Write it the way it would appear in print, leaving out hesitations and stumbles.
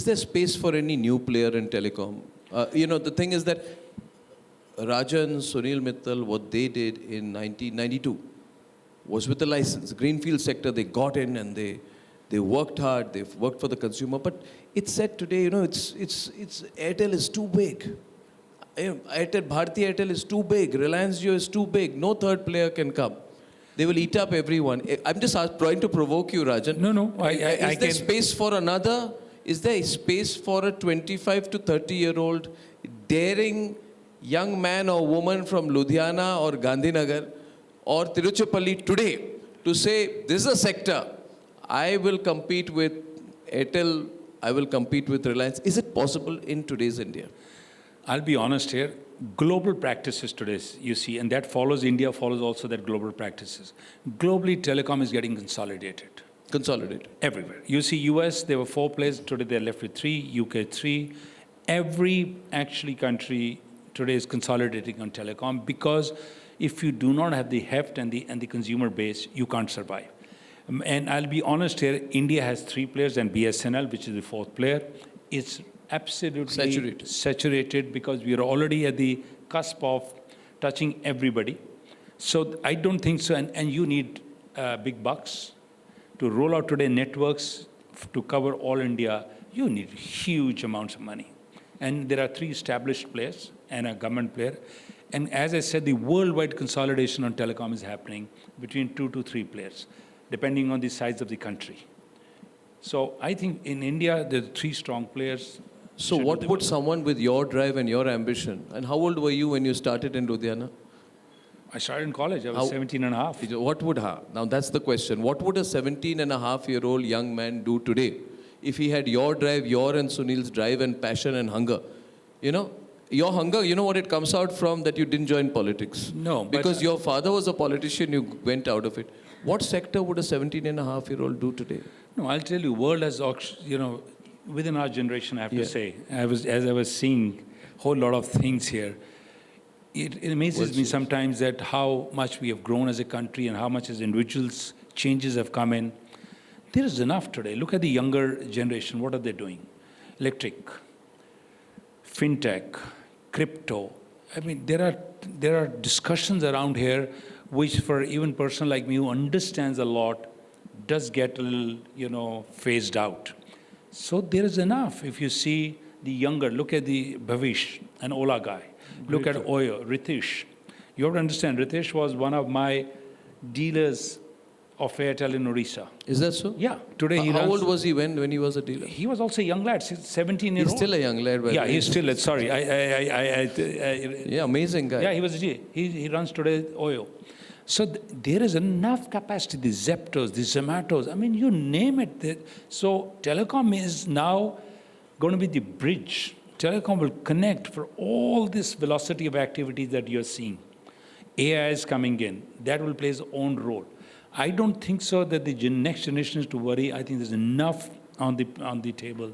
there space for any new player in telecom? The thing is that Rajan, Sunil Mittal, what they did in 1992 was with a license. Greenfield sector, they got in and they worked hard, they've worked for the consumer. But it's said today, it's Airtel is too big. Bharti Airtel is too big. Reliance Jio is too big. No third player can come. They will eat up everyone. I'm just trying to provoke you, Rajan. No. Is there space for another? Is there space for a 25 to 30-year-old daring young man or woman from Ludhiana or Gandhinagar or Tiruchirappalli today to say, this is a sector, I will compete with Airtel, I will compete with Reliance. Is it possible in today's India? I'll be honest here. Global practices today, you see, and that follows, India follows also that global practices. Globally, telecom is getting consolidated. Consolidated. Everywhere. You see, US, there were 4 players. Today, they're left with 3. UK, 3. Every, actually, country today is consolidating on telecom because if you do not have the heft and the consumer base, you can't survive. And I'll be honest here, India has 3 players and BSNL, which is the 4th player. It's absolutely saturated because we are already at the cusp of touching everybody. So I don't think so. And you need big bucks to roll out today networks to cover all India. You need huge amounts of money. And there are 3 established players and a government player. And as I said, the worldwide consolidation on telecom is happening between 2 to 3 players, depending on the size of the country. So I think in India, there are 3 strong players. So what would someone with your drive and your ambition, and how old were you when you started in Ludhiana? I started in college. I was 17 and a half. What would now that's the question. What would a 17-and-a-half-year-old young man do today if he had your drive, your and Sunil's drive and passion and hunger? Your hunger, what it comes out from that you didn't join politics. No. Because your father was a politician, you went out of it. What sector would a 17-and-a-half-year-old do today? No, I'll tell you, world has, within our generation, I have to say, as I was seeing a whole lot of things here, it amazes me sometimes that how much we have grown as a country and how much as individuals changes have come in. There is enough today. Look at the younger generation. What are they doing? Electric, fintech, crypto. I mean, there are discussions around here which for even person like me who understands a lot does get a little, phased out. So there is enough. If you see the younger, look at the Bhavish, an Ola guy. Look at Oyo, Ritesh. You have to understand, Ritesh was one of my dealers of Airtel in Odisha. Is that so? Yeah. Today he How runs, old was he when he was a dealer? He was also a young lad, 17 years old. He's still a young lad. Yeah, he's still, sorry. Yeah, amazing guy. Yeah, he was a G. He runs today Oyo. So there is enough capacity, the Zeptos, the Zomatos, I mean, you name it. So telecom is now going to be the bridge. Telecom will connect for all this velocity of activities that you're seeing. AI is coming in. That will play its own role. I don't think so that the next generation is to worry. I think there's enough on the table